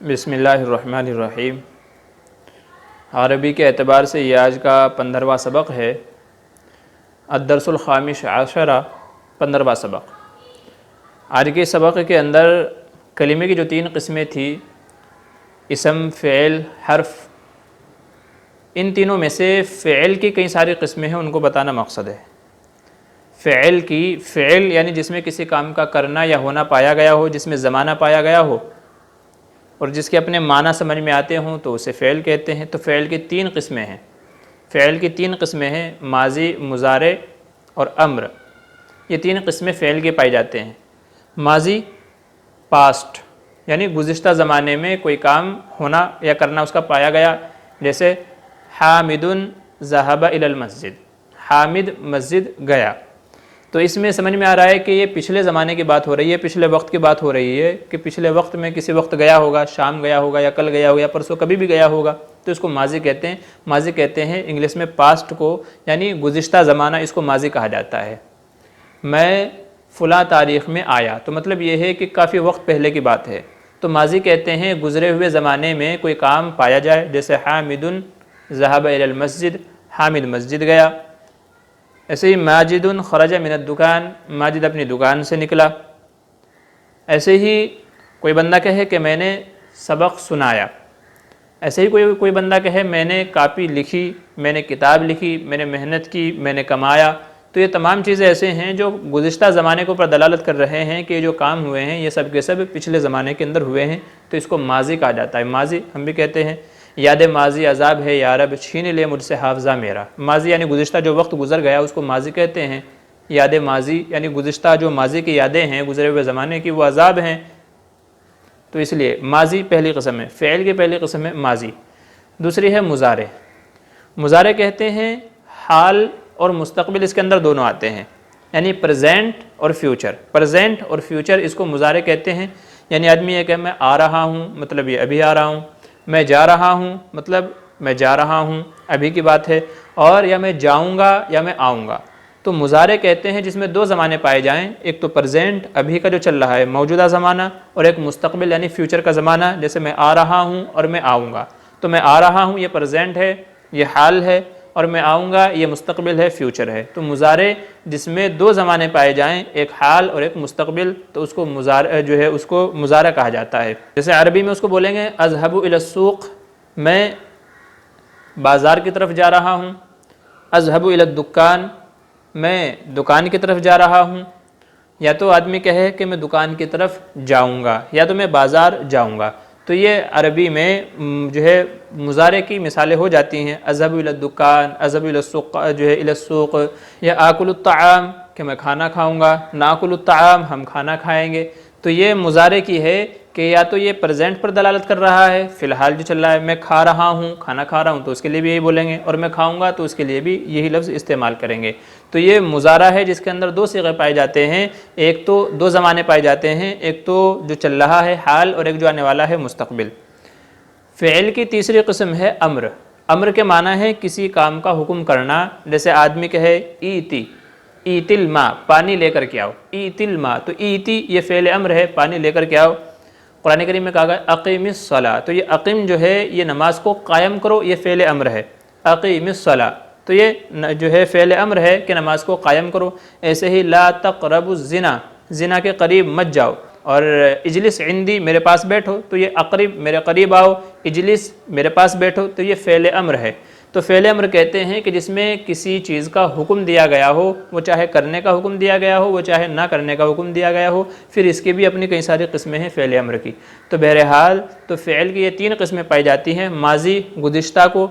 بسم اللہ الرحمن الرحیم۔ عربی کے اعتبار سے یہ آج کا 15واں سبق ہے، الدرس الخامس عشرہ، 15واں سبق۔ آج کے سبق کے اندر کلمے کی جو 3 قسمیں تھیں، اسم، فعل، حرف، ان تینوں میں سے فعل کی کئی ساری قسمیں ہیں، ان کو بتانا مقصد ہے۔ فعل یعنی جس میں کسی کام کا کرنا یا ہونا پایا گیا ہو، جس میں زمانہ پایا گیا ہو اور جس کے اپنے معنی سمجھ میں آتے ہوں تو اسے فعل کہتے ہیں۔ تو فعل کی 3 قسمیں ہیں۔ فعل کی 3 قسمیں ہیں، ماضی، مضارع اور امر۔ یہ 3 قسمیں فعل کے پائی جاتے ہیں۔ ماضی، پاسٹ، یعنی گزشتہ زمانے میں کوئی کام ہونا یا کرنا اس کا پایا گیا، جیسے حامد ذهب الى المسجد، حامد مسجد گیا۔ تو اس میں سمجھ میں آ رہا ہے کہ یہ پچھلے زمانے کی بات ہو رہی ہے، پچھلے وقت کی بات ہو رہی ہے کہ پچھلے وقت میں کسی وقت گیا ہوگا، شام گیا ہوگا یا کل گیا ہوگا یا پرسوں کبھی بھی گیا ہوگا، تو اس کو ماضی کہتے ہیں۔ ماضی کہتے ہیں انگلش میں پاسٹ کو، یعنی گزشتہ زمانہ، اس کو ماضی کہا جاتا ہے۔ میں فلاں تاریخ میں آیا، تو مطلب یہ ہے کہ کافی وقت پہلے کی بات ہے۔ تو ماضی کہتے ہیں گزرے ہوئے زمانے میں کوئی کام پایا جائے، جیسے حامد ذهب الى المسجد، حامد مسجد گیا۔ ایسے ہی ماجد خرج من الدکان، ماجد اپنی دکان سے نکلا۔ ایسے ہی کوئی بندہ کہے کہ میں نے سبق سنایا۔ ایسے ہی کوئی بندہ کہے میں نے کاپی لکھی، میں نے کتاب لکھی، میں نے محنت کی، میں نے کمایا۔ تو یہ تمام چیزیں ایسے ہیں جو گزشتہ زمانے کے اوپر دلالت کر رہے ہیں کہ جو کام ہوئے ہیں یہ سب کے سب پچھلے زمانے کے اندر ہوئے ہیں، تو اس کو ماضی کہا جاتا ہے۔ ماضی ہم بھی کہتے ہیں، یاد ماضی عذاب ہے یا رب، چھین لے مجھ سے حافظہ میرا۔ ماضی یعنی گزشتہ جو وقت گزر گیا اس کو ماضی کہتے ہیں۔ یاد ماضی یعنی گزشتہ جو ماضی کی یادیں ہیں، گزرے ہوئے زمانے کی، وہ عذاب ہیں۔ تو اس لیے ماضی پہلی قسم ہے، فعل کی پہلی قسم ہے ماضی۔ دوسری ہے مضارع۔ مضارع کہتے ہیں حال اور مستقبل، اس کے اندر دونوں آتے ہیں، یعنی پریزنٹ اور فیوچر۔ پریزنٹ اور فیوچر اس کو مضارع کہتے ہیں۔ یعنی آدمی یہ کہ میں آ رہا ہوں، مطلب یہ ابھی آ رہا ہوں۔ میں جا رہا ہوں، مطلب میں جا رہا ہوں، ابھی کی بات ہے۔ اور یا میں جاؤں گا یا میں آؤں گا۔ تو مضارع کہتے ہیں جس میں 2 زمانے پائے جائیں، ایک تو پریزنٹ ابھی کا جو چل رہا ہے موجودہ زمانہ، اور ایک مستقبل یعنی فیوچر کا زمانہ، جیسے میں آ رہا ہوں اور میں آؤں گا۔ تو میں آ رہا ہوں یہ پریزنٹ ہے، یہ حال ہے، اور میں آؤں گا یہ مستقبل ہے، فیوچر ہے۔ تو مضارع جس میں 2 زمانے پائے جائیں، ایک حال اور ایک مستقبل، تو اس کو مضارع جو ہے اس کو مضارع کہا جاتا ہے۔ جیسے عربی میں اس کو بولیں گے اذهب الى السوق، میں بازار کی طرف جا رہا ہوں۔ اذهب الى الدکان، میں دکان کی طرف جا رہا ہوں۔ یا تو آدمی کہے کہ میں دکان کی طرف جاؤں گا، یا تو میں بازار جاؤں گا۔ تو یہ عربی میں جو ہے مضارع کی مثالیں ہو جاتی ہیں۔ اذهب الى الدکان، اذهب الى السوق، جو ہے الى السوق، یا آکل الطعام کہ میں کھانا کھاؤں گا، ناکل الطعام ہم کھانا کھائیں گے۔ تو یہ مضارع کی ہے کہ یا تو یہ پریزنٹ پر دلالت کر رہا ہے، فی الحال جو چل رہا ہے، میں کھا رہا ہوں، کھانا کھا رہا ہوں، تو اس کے لیے بھی یہی بولیں گے، اور میں کھاؤں گا تو اس کے لیے بھی یہی لفظ استعمال کریں گے۔ تو یہ مضارع ہے جس کے اندر 2 صیغے پائے جاتے ہیں، ایک تو 2 زمانے پائے جاتے ہیں، ایک تو جو چل رہا ہے حال، اور ایک جو آنے والا ہے مستقبل۔ فعل کی تیسری قسم ہے امر۔ امر کے معنی ہے کسی کام کا حکم کرنا، جیسے آدمی کہے ایتی، ایت الماء، پانی لے کر کے آؤ، ایت الماء، تو ایتی یہ فعل امر ہے، پانی لے کر کے آؤ۔ قرآن کریم میں کہا گیا اقیم الصلاۃ، تو یہ اقیم جو ہے یہ نماز کو قائم کرو، یہ فعل امر ہے، اقیم الصلاۃ، تو یہ جو ہے فعل امر ہے کہ نماز کو قائم کرو۔ ایسے ہی لا تقربوا الزنا، زنا کے قریب مت جاؤ، اور اجلس عندی، میرے پاس بیٹھو، تو یہ اقرب میرے قریب آؤ، اجلس میرے پاس بیٹھو، تو یہ فعل امر ہے۔ تو فعل امر کہتے ہیں کہ جس میں کسی چیز کا حکم دیا گیا ہو، وہ چاہے کرنے کا حکم دیا گیا ہو، وہ چاہے نہ کرنے کا حکم دیا گیا ہو، پھر اس کی بھی اپنی کئی ساری قسمیں ہیں فعل امر کی۔ تو بہرحال تو فعل کی یہ 3 قسمیں پائی جاتی ہیں، ماضی گزشتہ کو،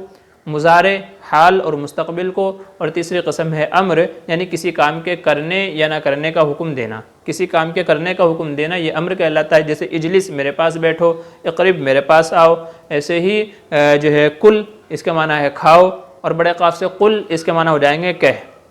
مضارع حال اور مستقبل کو، اور تیسری قسم ہے امر، یعنی کسی کام کے کرنے یا نہ کرنے کا حکم دینا۔ کسی کام کے کرنے کا حکم دینا یہ امر کہلاتا ہے، جیسے اجلس میرے پاس بیٹھو، اقرب میرے پاس آؤ۔ ایسے ہی جو ہے کل، اس کا معنی ہے کھاؤ، اور بڑے قاف سے قل، اس کے معنی ہو جائیں گے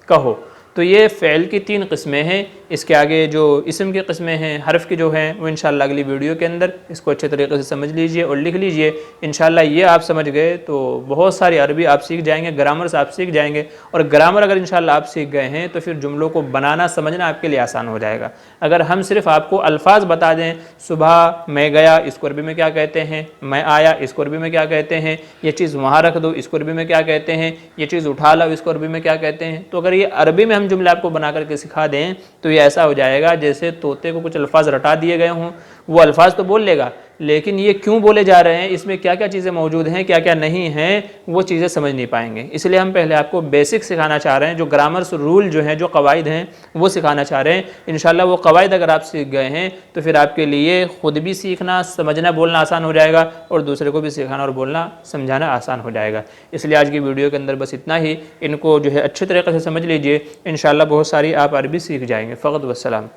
کہو۔ تو یہ فعل کی 3 قسمیں ہیں، اس کے آگے جو اسم کی قسمیں ہیں، حرف کی جو ہیں، وہ انشاءاللہ اگلی ویڈیو کے اندر اس کو اچھے طریقے سے سمجھ لیجئے اور لکھ لیجئے۔ انشاءاللہ یہ آپ سمجھ گئے تو بہت ساری عربی آپ سیکھ جائیں گے، گرامرز آپ سیکھ جائیں گے، اور گرامر اگر انشاءاللہ آپ سیکھ گئے ہیں تو پھر جملوں کو بنانا سمجھنا آپ کے لیے آسان ہو جائے گا۔ اگر ہم صرف آپ کو الفاظ بتا دیں، صبح میں گیا اس کو عربی میں کیا کہتے ہیں، میں آیا اس کو عربی میں کیا کہتے ہیں، یہ چیز وہاں رکھ دو اس کو عربی میں کیا کہتے ہیں، یہ چیز اٹھا لاؤ اس کو عربی میں کیا کہتے ہیں، تو اگر یہ عربی میں ہم جملے آپ کو بنا کر کے سکھا دیں تو یہ ایسا ہو جائے گا جیسے طوطے کو کچھ الفاظ رٹا دیے گئے ہوں۔ وہ الفاظ تو بول لے گا لیکن یہ کیوں بولے جا رہے ہیں، اس میں کیا کیا چیزیں موجود ہیں، کیا کیا نہیں ہیں، وہ چیزیں سمجھ نہیں پائیں گے۔ اس لیے ہم پہلے آپ کو بیسک سکھانا چاہ رہے ہیں، جو گرامرس رول جو ہیں، جو قواعد ہیں وہ سکھانا چاہ رہے ہیں۔ انشاءاللہ وہ قواعد اگر آپ سیکھ گئے ہیں تو پھر آپ کے لیے خود بھی سیکھنا، سمجھنا، بولنا آسان ہو جائے گا اور دوسرے کو بھی سکھانا اور بولنا سمجھانا آسان ہو جائے گا۔ اس لیے آج کی ویڈیو کے اندر بس اتنا ہی، ان کو جو ہے اچھے طریقے سے سمجھ لیجئے، انشاءاللہ بہت ساری آپ عربی سیکھ جائیں گے۔ فقط والسلام۔